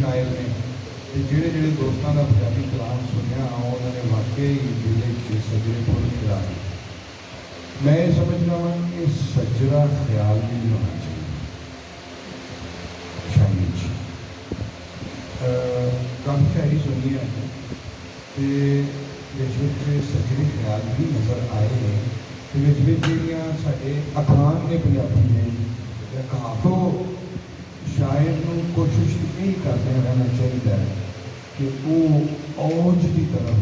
شاعر نے جڑے جڑے دوستوں کا پنجابی کلام سنیا انہوں نے واقعی دل کے سجرے پور کیا ہے. میں یہ سمجھنا وا کہ سجرا خیال بھی نہیں ہونا چاہیے. شاعری کافی شاعری سنی ہے سجرے خیال بھی نظر آئے ہیں. جہاں سارے اخان نے پنجابی نے کہاتوں شاعر کو کوشش یہی کرتے رہنا چاہیے کہ وہ اوج کی طرف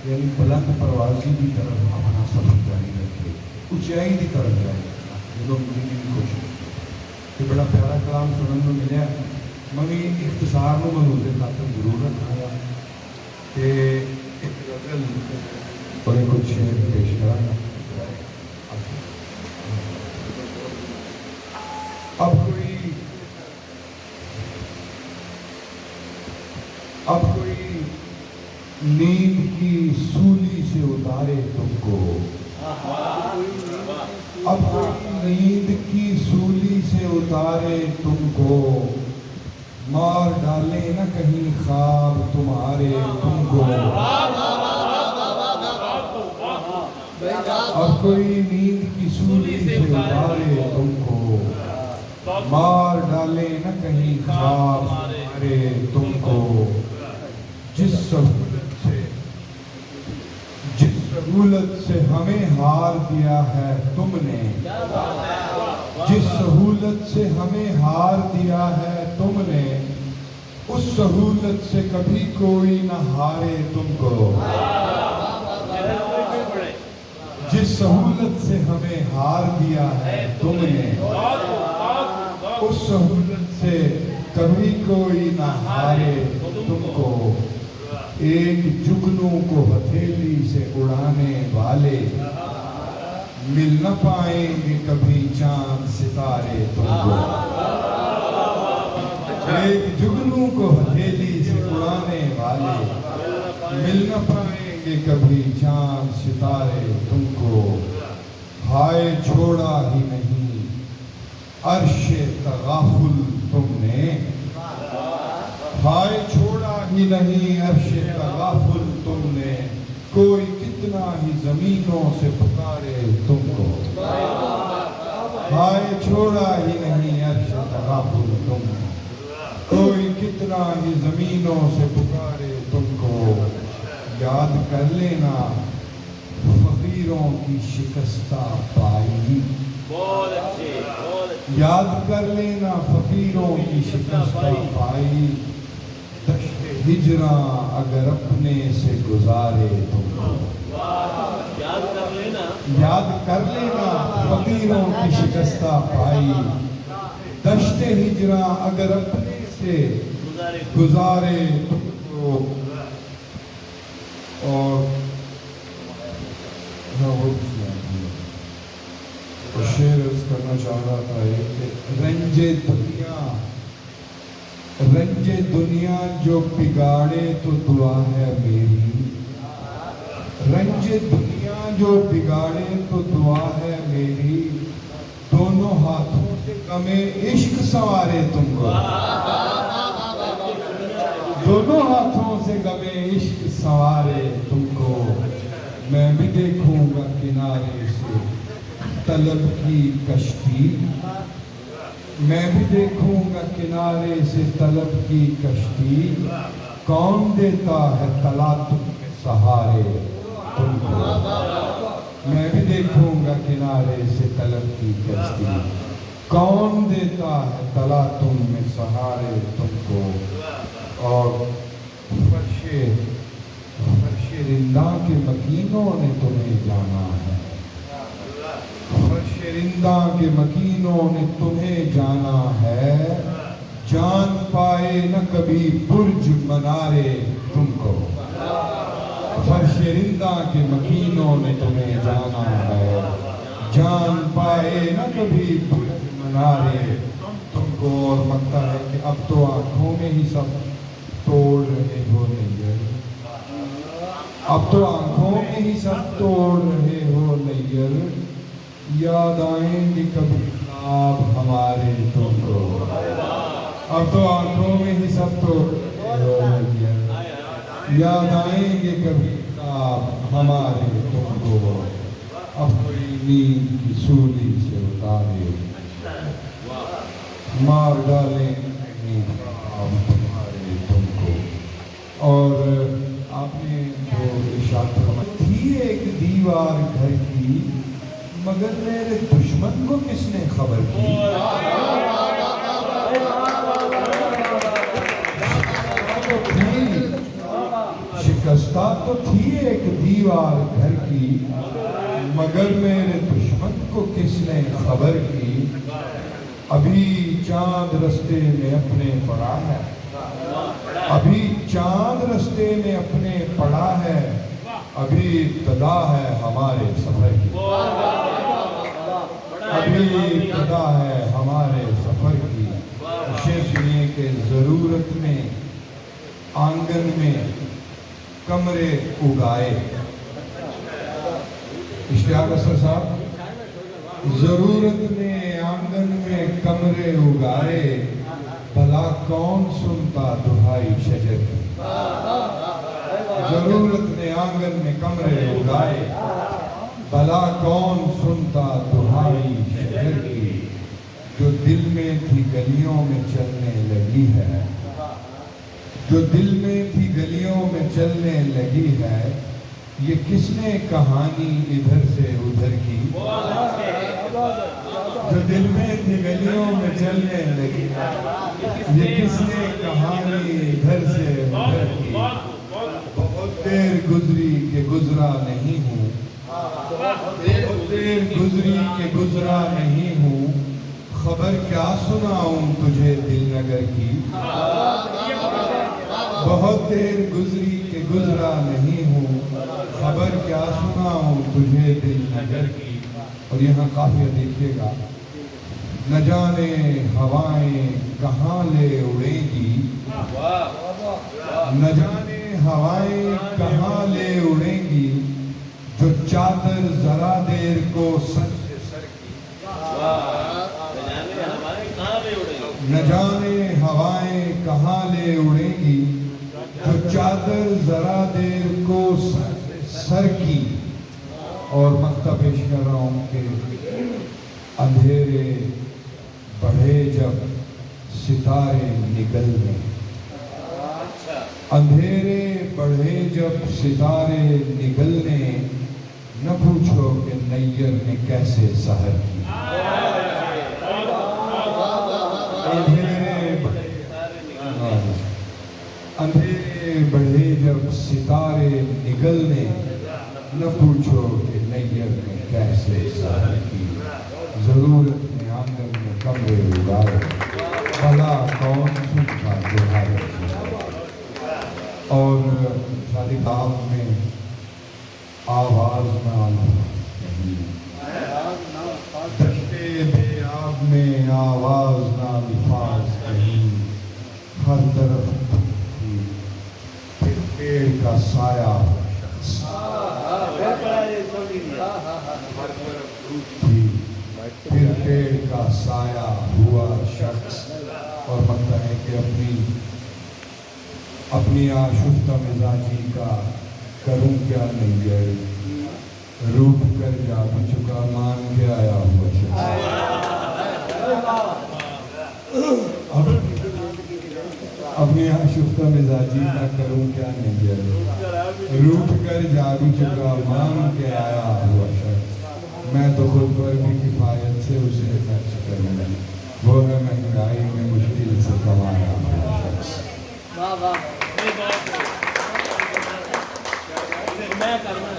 یعنی بلند پروازی کی طرف اپنا سفر جاری رکھے, اونچائی کی طرف جاری رکھنا. جب مجھے بھی کوشش کہ بڑا پیارا کلام سننے کو ملیا, میں بھی اختصار میں ملوزے خاطر ضرور رکھا گا کہ ایک غزل اور کچھ شعر پیش کرا. اب کوئی نیند کی سولی سے اتارے تم کو, اب کوئی نیند کی سولی سے اتارے تم کو, مار ڈالے نہ کہیں خواب تمہارے تم کو. اب کوئی نیند کی سولی سے اتارے تم کو, مار ڈالے نہ کہیں خواب تمہارے تم کو. جس سہولت سے ہمیں ہار دیا ہے تم نے, جس سہولت سے ہمیں ہار دیا ہے تم نے, اس سہولت سے کبھی کوئی نہ ہارے تم کو. جس سہولت سے ہمیں ہار دیا ہے تم نے, اس سہولت سے کبھی کوئی نہ ہارے تم کو. ایک جگنوں کو ہتھیلی سے اڑانے والے مل نہ پائیں گے کبھی چاند ستارے تم کو. ایک جگنوں کو ہتھیلی سے اڑانے والے مل نہ پائیں گے کبھی چاند ستارے تم کو. ہائے چھوڑا ہی نہیں عرش تغافل تم نے, ہائے چھوڑا ہی نہیں عرش تغافل تم نے, کوئی کتنا ہی زمینوں سے پکارے تم کو. ہائے چھوڑا ہی نہیں عرش تغافل تم نے, کوئی کتنا ہی زمینوں سے پکارے تم کو. یاد کر لینا فقیروں کی شکستہ پائی, یاد کر لینا فقیروں کی شکستہ پائی. دشت ہجراں اگر اپنے سے گزارے تم کو, یاد کر لینا فقیروں کی شکستہ پائی. دشت ہجراں اگر اپنے سے گزارے تم کو. اور شعر اس کرنا چاہ رہا تھا کہ رنج دنیا جو بگاڑے تو دعا ہے میری, رنج دنیا جو بگاڑے تو دعا ہے میری. دونوں ہاتھوں سے غمِ عشق سنوارے تم کو, دونوں ہاتھوں سے غمِ عشق سنوارے تم کو. میں بھی دیکھوں گا کنارے سے طلب کی کشتی, میں بھی دیکھوں گا کنارے سے طلب کی کشتی. کون دیتا ہے تلاطم کے سہارے تم کو, میں بھی دیکھوں گا کنارے سے طلب کی کشتی. کون دیتا ہے تلاطم میں سہارے تم کو. اور فرش رنداں کے مکینوں نے تمہیں جانا ہے, فرش رنداں کے مکینوں نے تمہیں جانا ہے. جان پائے نہ کبھی برج منارے تم کو, فرش رنداں کے مکینوں نے تمہیں جانا ہے. جان پائے نہ کبھی برج منارے تم کو. اور لگتا ہے کہ اب تو آنکھوں میں ہی سب توڑ رہے ہو نیر, اب تو آنکھوں میں ہی سب توڑ رہے ہو نیر. یاد آئیں گے کبھی خواب ہمارے تم کو, اب تو آنکھوں میں ہی سب تو یاد آئیں گے کبھی خواب ہمارے تم کو، اپنی نیند کی سولی سے اتارے، مار ڈالیں خواب تمہارے تم کو۔ اور آپ نے جو ارشاد فرمایا تھی ایک دیوار گھر کی، مگر میرے دشمن کو کس نے خبر کی؟ شکستہ تو تھی ایک دیوار گھر کی، مگر میرے دشمن کو کس نے خبر کی؟ ابھی چاند رستے میں اپنے پڑا ہے، ابھی چاند رستے میں اپنے پڑا ہے، ابھی ابتدا ہے ہمارے سفر کی، ابھی ابتدا ہے ہمارے سفر کی۔ شعر سنیے کہ ضرورت میں آنگن میں کمرے اگائے، اشتیاق اثر صاحب، ضرورت نے آنگن میں کمرے اگائے، بھلا کون سنتا دہائی شجر کی؟ ضرورت نے آنگن میں کمرے اگائے، بھلا کون سنتا دہائی شجر کی؟ جو دل میں تھی گلیوں میں چلنے لگی ہے، جو دل میں تھی گلیوں میں چلنے لگی ہے، یہ کس نے کہانی ادھر سے ادھر کی؟ جو دل میں تھی گلیوں میں چلنے لگی ہے، یہ کس نے کہانی ادھر سے ادھر کی؟ بہت دیر گزری کہ گزرا نہیں ہوں، بہت دیر گزری کہ گزرا نہیں ہوں، خبر کیا سناؤں تجھے دل نگر کی؟ بہت دیر گزری کہ گزرا نہیں ہوں، خبر کیا سناؤں تجھے دل نگر کی۔ اور یہاں قافیہ دیکھیے گا، نہ جانے ہوائیں کہاں لے اڑیں گی، نہ جانے ہوائیں کہاں لے اڑیں گی، جو چادر ذرا دیر کو سر سے سر کی۔ نہ جانے ہوائیں کہاں لے اڑیں گی، جو چادر ذرا دیر کو سر کی۔ اور مقطع پیش کر رہا ہوں کہ اندھیرے بڑھے جب ستارے نگلنے، اندھیرے بڑھے جب ستارے نگلنے، نہ پوچھو کہ نیر نے کیسے سحر کی۔ اندھیرے بڑھے جب ستارے نگلنے، نہ پوچھو کہ نیر نے کیسے سحر کی۔ ضرورت نے آنگن میں کمرے اگائے، بھلا کون سنتا دہائی شجر کی۔ اور شادی خواب میں آواز نہ نہیں، دشتے بے آب میں آواز نہ الفاظ کہیں، ہر طرف تھی پھر پیڑ کا سایہ شخص، ہر طرف تھی پھر پیڑ کا سایہ ہوا شخص۔ اور مطلب ہے کہ اپنی آشفتہ مزاجی کا کروں کیا نہیں ہے، روٹ کر جا بھی چکا مان کے آیا ہوا شخص۔ اپنی آشفتہ مزاجی کا کروں کیا نہیں ہے، روٹ کر جا بھی چکا مان کے آیا ہوا شخص۔ میں تو خود پر بھی کفایت سے اسے خرچ کروں، وہ ہے مہنگائی میں مشکل سے کمایا ہوا شخص۔ میں کرنا